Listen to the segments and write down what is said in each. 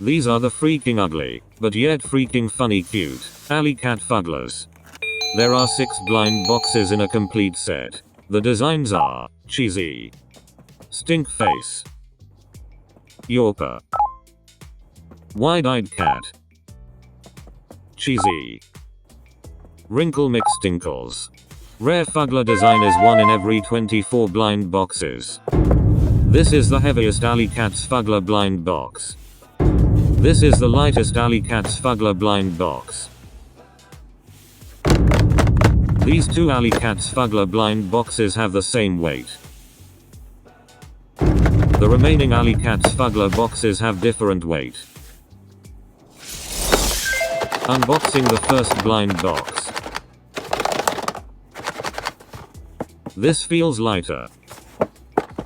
These are the freaking ugly, but yet freaking funny cute, Alleycat Fugglers. There are 6 blind boxes in a complete set. The designs are Cheezee, Stink Face, Yawper, Wide-Eyed Cat, Cheezee, Wrinkle McStinkles. Rare Fuggler design is 1 in every 24 blind boxes. This is the heaviest Alleycats Fuggler blind box. This is the lightest Alleycats Fuggler blind box. These 2 Alleycats Fuggler blind boxes have the same weight. The remaining Alleycats Fuggler boxes have different weight. Unboxing the first blind box. This feels lighter.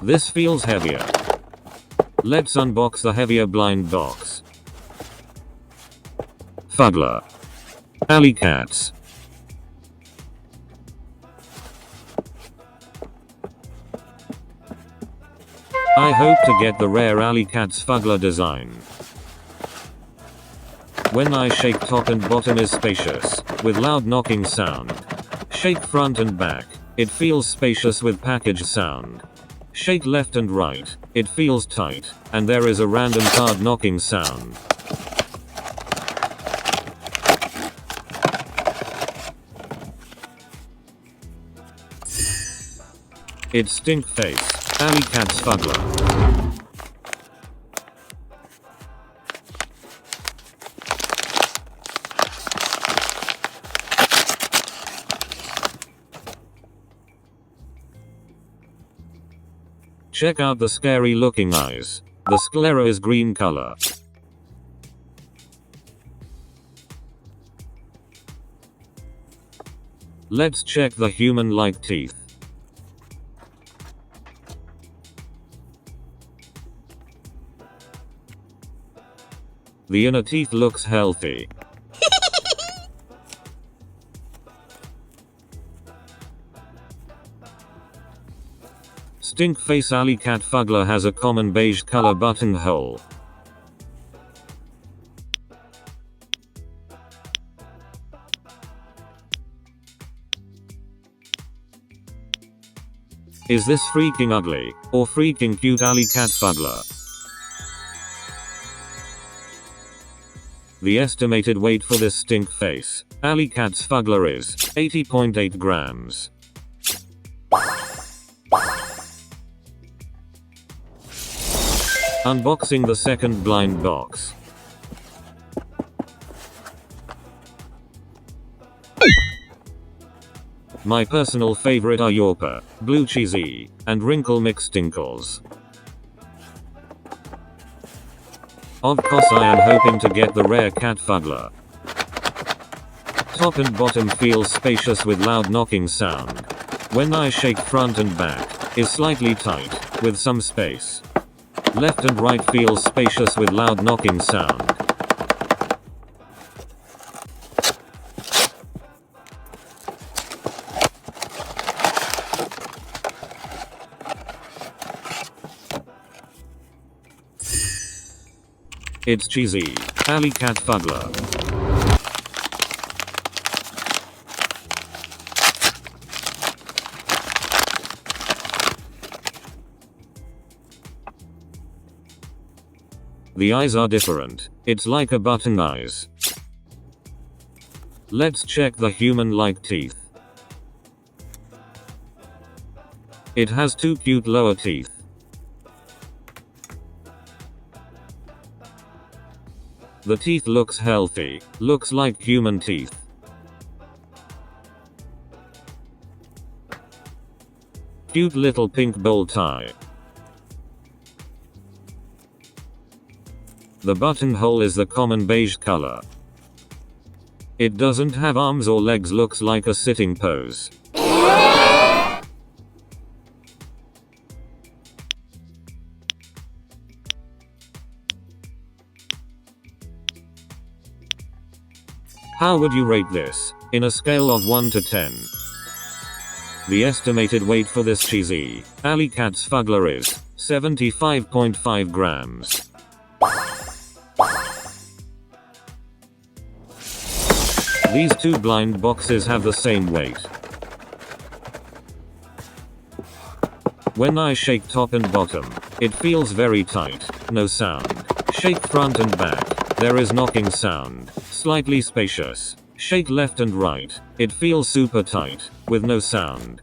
This feels heavier. Let's unbox the heavier blind box. Fuggler. Alleycats. I hope to get the rare Alleycats Fuggler design. When I shake, top and bottom is spacious, with loud knocking sound. Shake front and back. It feels spacious with package sound. Shake left and right, it feels tight, and there is a random card knocking sound. It's Stink Face, Alleycats Fuggler. Check out the scary looking eyes. The sclera is green color. Let's check the human-like teeth. The inner teeth looks healthy. Stink Face Alleycat Fuggler has a common beige color buttonhole. Is this freaking ugly, or freaking cute Alleycat Fuggler? The estimated weight for this Stink Face Alleycats Fuggler is 80.8 grams. Unboxing the second blind box. My personal favorite are Yawper, Blue Cheezee, and Wrinkle McStinkles. Of course I am hoping to get the rare Cat Fuggler. Top and bottom feels spacious with loud knocking sound. When I shake front and back, is slightly tight, with some space. Left and right feels spacious with loud knocking sound. It's Cheezee, Alleycat Fuggler. The eyes are different, it's like a button eyes. Let's check the human-like teeth. It has 2 cute lower teeth. The teeth looks healthy, looks like human teeth. Cute little pink bow tie. The buttonhole is the common beige color. It doesn't have arms or legs, looks like a sitting pose. How would you rate this, in a scale of 1 to 10? The estimated weight for this Cheezee Alleycats Fuggler is 75.5 grams. These two blind boxes have the same weight. When I shake top and bottom, it feels very tight, no sound. Shake front and back, there is knocking sound. Slightly spacious. Shake left and right, it feels super tight, with no sound.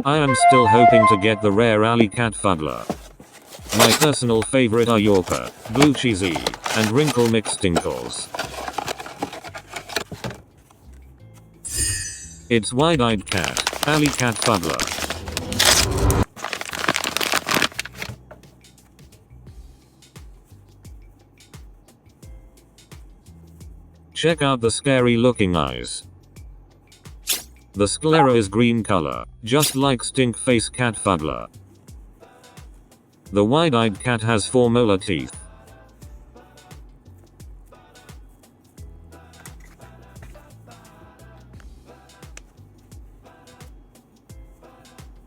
I am still hoping to get the rare Alleycat Fuggler. My personal favorite are Yawper, Blue Cheezee, and Wrinkle McStinkles. It's wide-eyed cat, Alleycat Fuggler. Check out the scary looking eyes. The sclera is green color, just like stink face cat Fuggler. The wide-eyed cat has 4 molar teeth.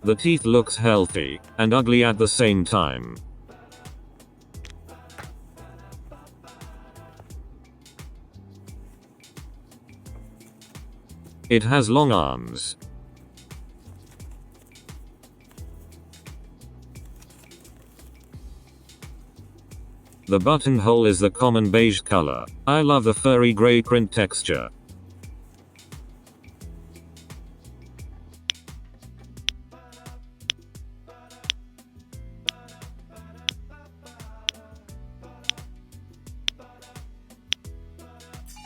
The teeth looks healthy and ugly at the same time. It has long arms. The buttonhole is the common beige color. I love the furry gray print texture.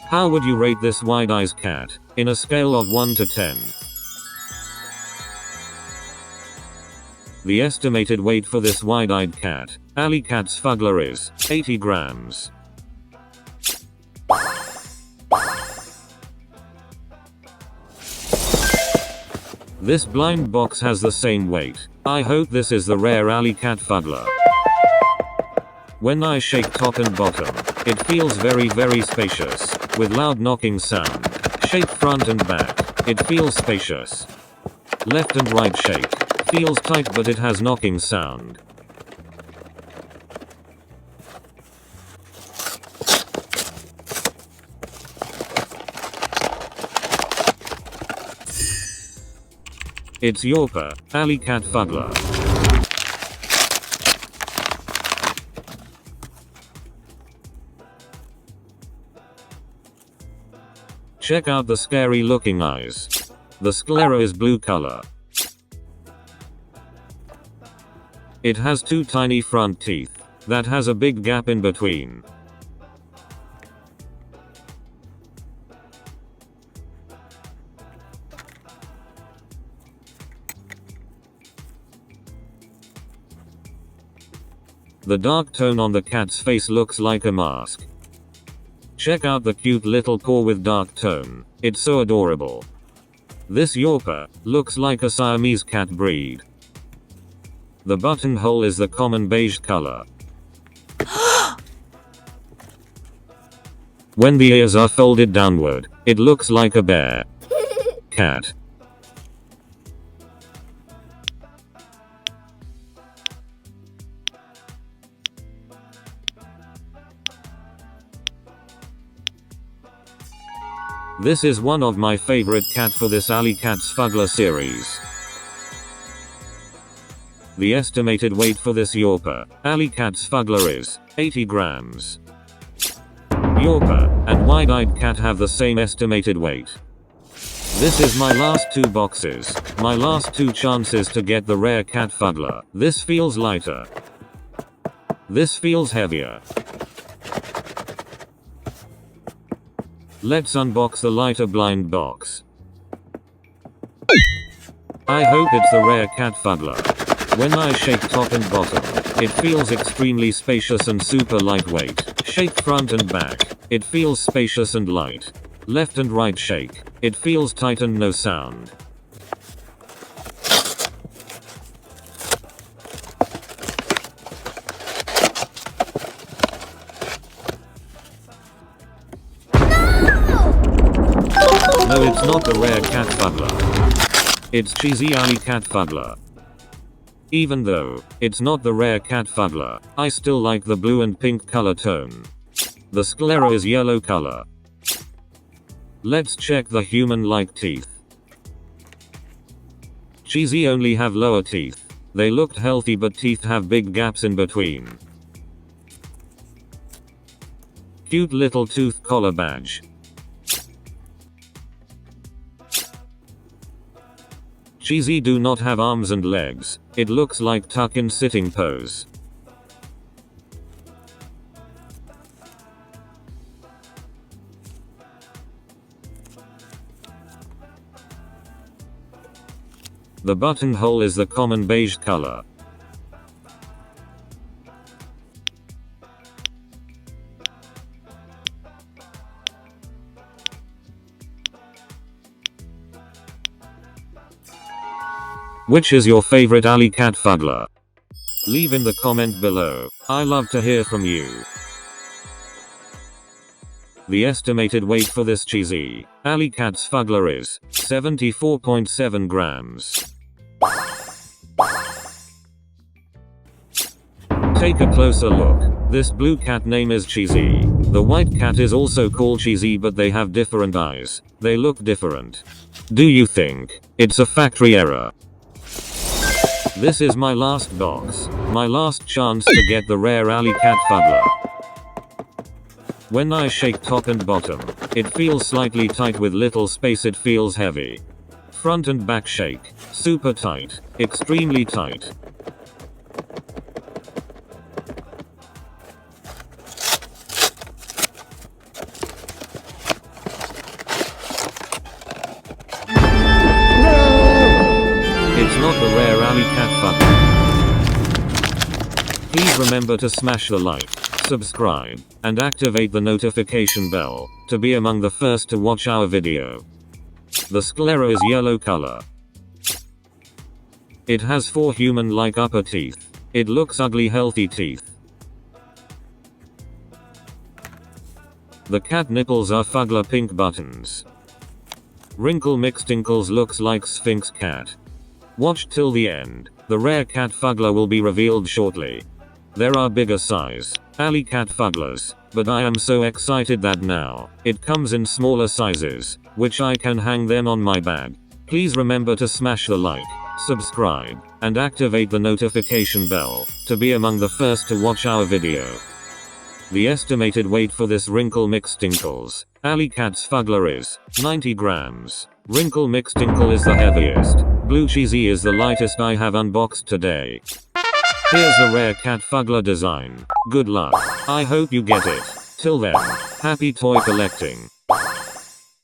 How would you rate this wide-eyed cat, in a scale of 1 to 10? The estimated weight for this wide-eyed cat, Alleycats Fuggler, is 80 grams. This blind box has the same weight. I hope this is the rare Alleycat Fuggler. When I shake top and bottom, it feels very spacious, with loud knocking sound. Shake front and back, it feels spacious. Left and right shake, feels tight but it has knocking sound. It's Yawper, Alleycat Fuggler. Check out the scary looking eyes. The sclera is blue color. It has 2 tiny front teeth that has a big gap in between. The dark tone on the cat's face looks like a mask. Check out the cute little paw with dark tone, it's so adorable. This Yawper looks like a Siamese cat breed. The buttonhole is the common beige color. When the ears are folded downward, it looks like a bear. Cat. This is one of my favorite cat for this Alleycats Fuggler series. The estimated weight for this Yawper, Alleycats Fuggler, is 80 grams. Yawper and wide-eyed cat have the same estimated weight. This is my last 2 boxes, my last 2 chances to get the rare cat Fuggler. This feels lighter. This feels heavier. Let's unbox the lighter blind box. I hope it's the rare cat Fuggler. When I shake top and bottom, it feels extremely spacious and super lightweight. Shake front and back, it feels spacious and light. Left and right shake, it feels tight and no sound. No, it's not the rare cat Fuggler. It's Cheezee Alleycat Fuggler. Even though it's not the rare cat Fuggler, I still like the blue and pink color tone. The sclera is yellow color. Let's check the human-like teeth. Cheezee only have lower teeth. They looked healthy but teeth have big gaps in between. Cute little tooth collar badge. Cheezee do not have arms and legs. It looks like tuck-in sitting pose. The buttonhole is the common beige color. Which is your favorite Alleycat Fuggler? Leave in the comment below. I love to hear from you. The estimated weight for this Cheezee Alleycats Fuggler is 74.7 grams. Take a closer look. This blue cat name is Cheezee. The white cat is also called Cheezee, but they have different eyes. They look different. Do you think it's a factory error? This is my last box. My last chance to get the rare Alleycat Fuggler. When I shake top and bottom, it feels slightly tight with little space. It feels heavy. Front and back shake. Super tight. Extremely tight. It's not the rare Alleycat Fuggler. Please remember to smash the like, subscribe, and activate the notification bell to be among the first to watch our video. The sclera is yellow color. It has 4 human-like upper teeth. It looks ugly healthy teeth. The cat nipples are Fuggler pink buttons. Wrinkle McStinkles looks like Sphinx cat. Watch till the end. The rare cat Fuggler will be revealed shortly. There are bigger size Alleycat Fugglers, but I am so excited that now it comes in smaller sizes, which I can hang them on my bag. Please remember to smash the like, subscribe, and activate the notification bell to be among the first to watch our video. The estimated weight for this Wrinkle McStinkles Alleycats Fuggler is 90 grams. Wrinkle McStinkle is the heaviest. Blue Cheezee is the lightest I have unboxed today. Here's the rare cat Fuggler design. Good luck. I hope you get it. Till then, happy toy collecting.